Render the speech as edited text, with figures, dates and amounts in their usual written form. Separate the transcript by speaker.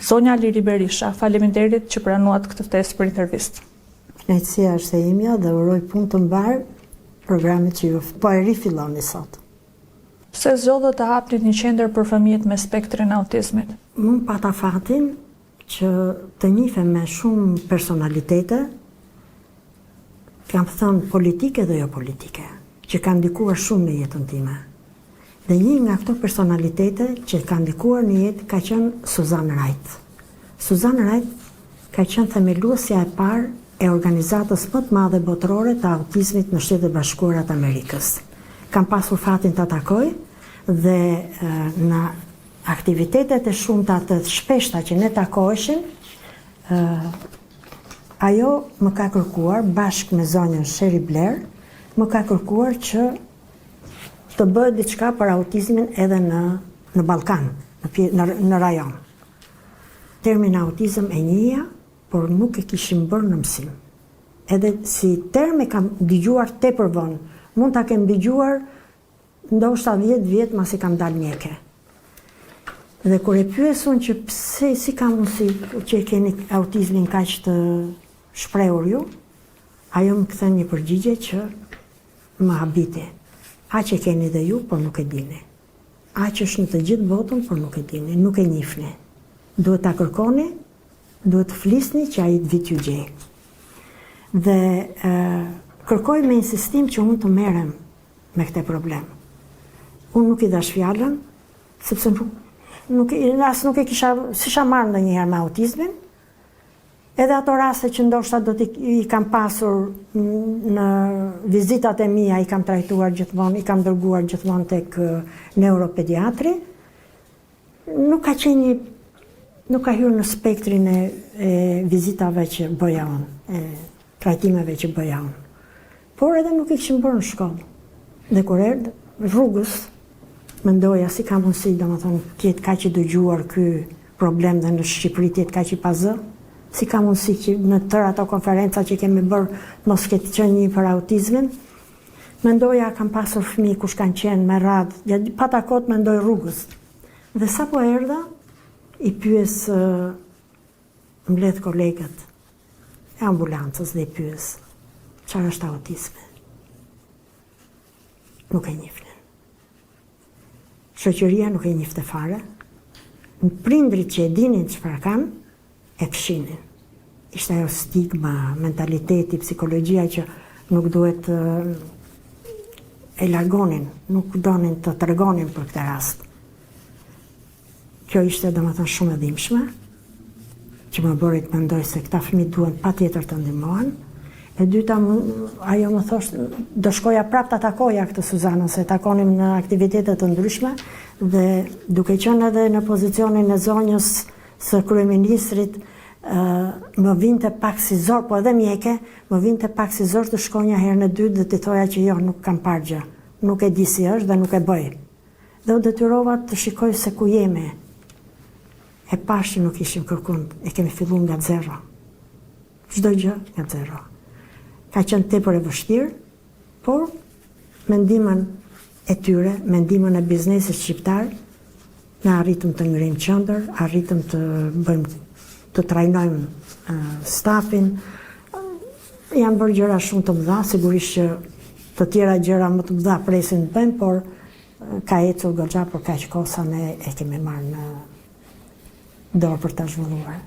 Speaker 1: Zonja Liri Berisha, faleminderit që pranuat këtë ftesë për intervistë.
Speaker 2: Kënaqësia është e imja dhe uroj punë të mbar programit që ju po e rifilloni sot.
Speaker 1: Pse zgjodhët të hapnit një qendër për fëmijët me spektrin autizmit?
Speaker 2: Unë pata fatin që të njifem me shumë personalitete, kam thënë politike dhe jo politike, që kanë ndikuar shumë në jetën time. Dhe një nga këto personalitete që kanë ndikuar në jetë ka qenë Suzan Wright. Suzan Wright ka qenë themeluesja e parë e organizatës më të madhe botërore të autizmit në Shtetet e Bashkuara të Amerikës. Kam pasur fatin të takoj dhe në aktivitetet e shumta të shpeshta që ne takoheshim, ajo më ka kërkuar bashkë me zonjën Sherry Blair, më ka kërkuar që të bëhet diçka për autizmin edhe në Ballkan, në rajon. Termin autizëm e njihja, por nuk e kishim bërë në mësim. Edhe si term e kam dëgjuar tepër vonë, mund ta kem dëgjuar ndoshta 10 vjet mas i kam dalë mjeke. Dhe kur e pyesun që pse si ka mundësi që keni autizmin kaq të shprehur ju, ajo më kthen një përgjigje që më habiti. Aq e keni dhe ju, por nuk e dini. Aq është në të gjithë botën, por nuk e dini, nuk e njihni. Duhet ta kërkoni, duhet të flisni që ai të vit ju gjej. Dhe kërkoj me insistim që unë të merrem me këtë problem. Unë nuk i dash fjalën, sepse nuk e kisha marrë ndonjëherë me autizmin. Edhe ato raste që ndoshta do i kam pasur në vizitat e mia, i kam trajtuar gjithmonë, i kam dërguar gjithmonë tek neuropediatri, nuk ka hyrë në spektrin e vizitave që bëja unë, trajtimeve që bëja unë. Por edhe nuk i kishim bërë në shkollë. Dhe kur erdhi rrugës, mendoja si ka mundësi, domethënë, të kaq i dëgjuar ky problem dhe në Shqipëri të jetë kaq i pazë. Si ka mundësi që në tërë ato konferenca që kemi bërë mos ketë qenë një për autizmin. Mendoja kam pasur fëmijë kush kanë qenë me radhë, pa takot mendoj rrugës. Dhe sa po erdha, i pyes mbledh kolegët e ambulancës dhe i pyes çfarë është autizmi. Nuk e njihnin. Shoqëria nuk e njihte fare. Prindrit që e dinin çfarë kanë, e fshinin. Ishte ajo stigma, mentaliteti, psikologjia që nuk duhet e largonin, nuk donin të tregonin për këtë rast. Kjo ishte domethënë shumë e dhimbshme, që më bëri të mendoj se këta fëmijë duhen patjetër të ndihmohen. E dyta, ajo më thoshte, do shkoja prapë ta takoja këtë Suzanën, se takonim në aktivitete të ndryshme dhe duke qenë edhe në pozicionin e zonjës së kryeministrit, më vinte pak si zor, po edhe mjeke, më vinte pak si zor të shkonja herën e dytë dhe të thoja që jo, nuk kam parë gjë, nuk e di si është dhe nuk e bëj. Dhe u detyrova të shikoj se ku jemi. E pash që nuk ishim kërkuar, e kemi filluar nga zero. Çdo gjë nga zero. Ka qenë tepër e vështirë, por me ndihmën e tyre, me ndihmën e biznesit shqiptar, ne arritëm të ngrijmë qendër, arritëm të trajnojmë stafin. Janë bërë gjëra shumë të mëdha, sigurisht që të tjera gjëra më të mëdha presin të bëjmë, por ka ecur goxha për kaq kohë sa ne e kemi marrë në dorë për ta zhvilluar.